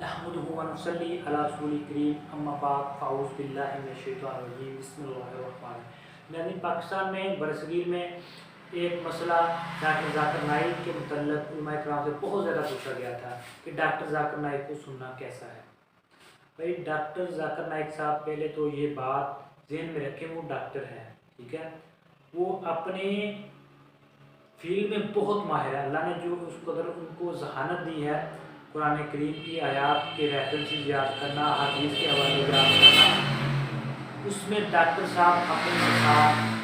नहमदुहु व नुसल्ली अला रसूलिल करीम अम्मा बाद फ़ाऊज़ु बिल्लाहि मिनश शैतानिर रजीम बिस्मिल्लाहिर रहमानिर रहीम। यानी पाकिस्तान में बरसगीर में एक मसला डॉक्टर ज़ाकिर नाइक के मुतल्लिक़ उलमा इकराम से बहुत ज़्यादा पूछा गया था कि डॉक्टर ज़ाकिर नाइक को सुनना कैसा है। भाई डॉक्टर ज़ाकिर नाइक साहब पहले तो ये बात ज़हन में रखें, वो डॉक्टर हैं, ठीक है। वो अपने फील्ड में बहुत माहिर है। अल्लाह ने जो उस कदर उनको जहानत दी है, कुरान करीम की आयात के रेफरेंसेस याद करना, हदीस के हवाले याद करना, उसमें डॉक्टर साहब अपने साथ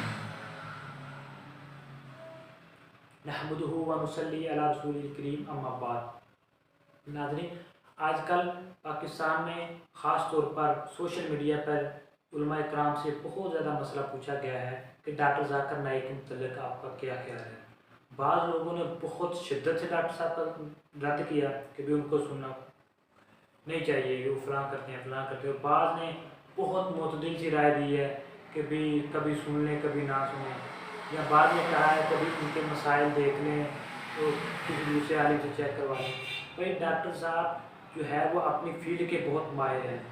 नहमदुहु व नुसल्ली अला रसूलिल करीम अम्मा बाद। नाज़रीन, आजकल पाकिस्तान में ख़ास तौर पर सोशल मीडिया पर उलमा इकराम से बहुत ज़्यादा मसला पूछा गया है कि डॉक्टर ज़ाकिर नाइक के मुतल्लिक़ आपका क्या ख्याल है। बाद लोगों ने बहुत शिद्दत से डॉक्टर साहब का रद्द किया कि भी उनको सुनना नहीं चाहिए, वो फ़लाँ करते हैं फ़लाँ करते हैं। बाद ने बहुत मुतदिल सी राय दी है कि भी कभी सुन लें कभी ना सुनें, या बाद में कहा है कभी उनके मसाइल देख लें तो किसी दूसरे आलिम से चेक करवा लें। भाई डॉक्टर साहब जो है वो अपनी फील्ड के बहुत माहिर हैं।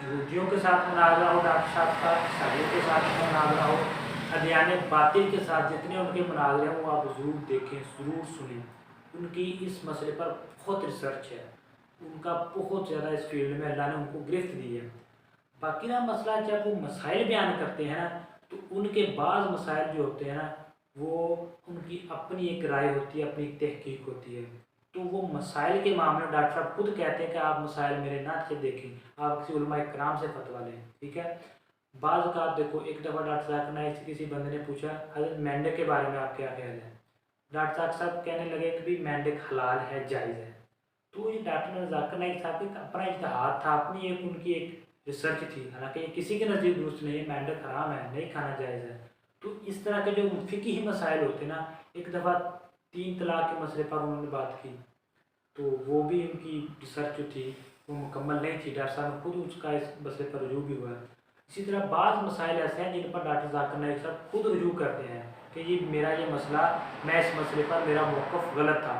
यहूदियों के साथ मुनाज़रा हो डॉक्टर साहब का, ईसाइयों के साथ मुनाज़रा हो, अदियान बातिल के साथ जितने उनके मुनाज़रे हैं वो आप ज़रूर देखें, ज़रूर सुनें। उनकी इस मसले पर बहुत रिसर्च है, उनका बहुत ज़्यादा इस फील्ड में अल्लाह ने उनको गिरफ्त दी है। बाकी ना मसला जब वो मसाइल बयान करते हैं ना, तो उनके बाद मसाइल जो होते हैं ना, वो उनकी अपनी एक राय होती है, अपनी एक तहकीक होती है। तो वो मसाइल के मामले में डॉक्टर साहब खुद कहते हैं कि आप मसाइल मेरे ना से देखें, आप किसी उलमा इकराम से फतवा लें, ठीक है। बाज़ का देखो, एक दफ़ा डॉक्टर ज़ाकिर नाइक से किसी बंदे ने पूछा हज़रत मेंढक के बारे में आप क्या ख्याल है। डॉक्टर साहब कहने लगे कि भी मेंढक हलाल है, जायज़ है। तो ये डॉक्टर ज़ाकिर नाइक साहब का अपना इज्तिहाद था, अपनी एक उनकी एक रिसर्च थी। हालांकि ये किसी के नज़दीक दुरुस्त नहीं है, मेंढक हराम है, नहीं खाना जायज़ है। तो इस तरह के जो फ़िक़ही मसाइल होते ना, एक दफ़ा 3 तलाक़ के मसले पर उन्होंने बात की, तो वो भी उनकी रिसर्च जो थी वो मुकम्मल नहीं थी। डॉक्टर साहब ने खुद उसका इस मसले पर रजू भी हुआ है। इसी तरह बाद मसाइल ऐसे हैं जिन पर डॉक्टर ज़ाकिर नाइक साहब खुद रजू करते हैं कि ये मेरा ये मसला, मैं इस मसले पर मेरा मौक़िफ़ गलत था।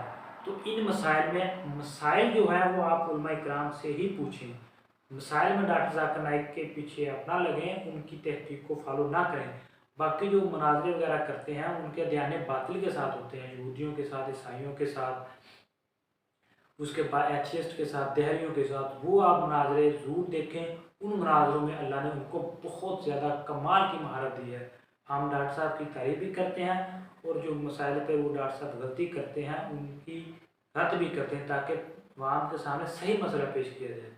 तो इन मसाइल में मसाइल जो है वो आप उलमा इकराम से ही पूछें। मसाइल में डॉक्टर ज़ाकिर नाइक के पीछे अपना लगें, उनकी तहकीक को फॉलो ना करें। बाकी जो मुनाज़रे वगैरह करते हैं उनके ध्यान बातिल के साथ होते हैं, यहूदियों के साथ, ईसाइयों के साथ, उसके बाद एथियस्ट के साथ, दहरियों के साथ। वो आप मुनाज़रे ज़रूर देखें। उन मुनाज़रों में अल्लाह ने उनको बहुत ज़्यादा कमाल की महारत दी है। हम डॉक्टर साहब की तारीफ़ भी करते हैं और जो मसाइल पे वो डॉक्टर साहब गलती करते हैं उनकी रद्द भी करते हैं, ताकि आवाम के सामने सही मसला पेश किया जाए।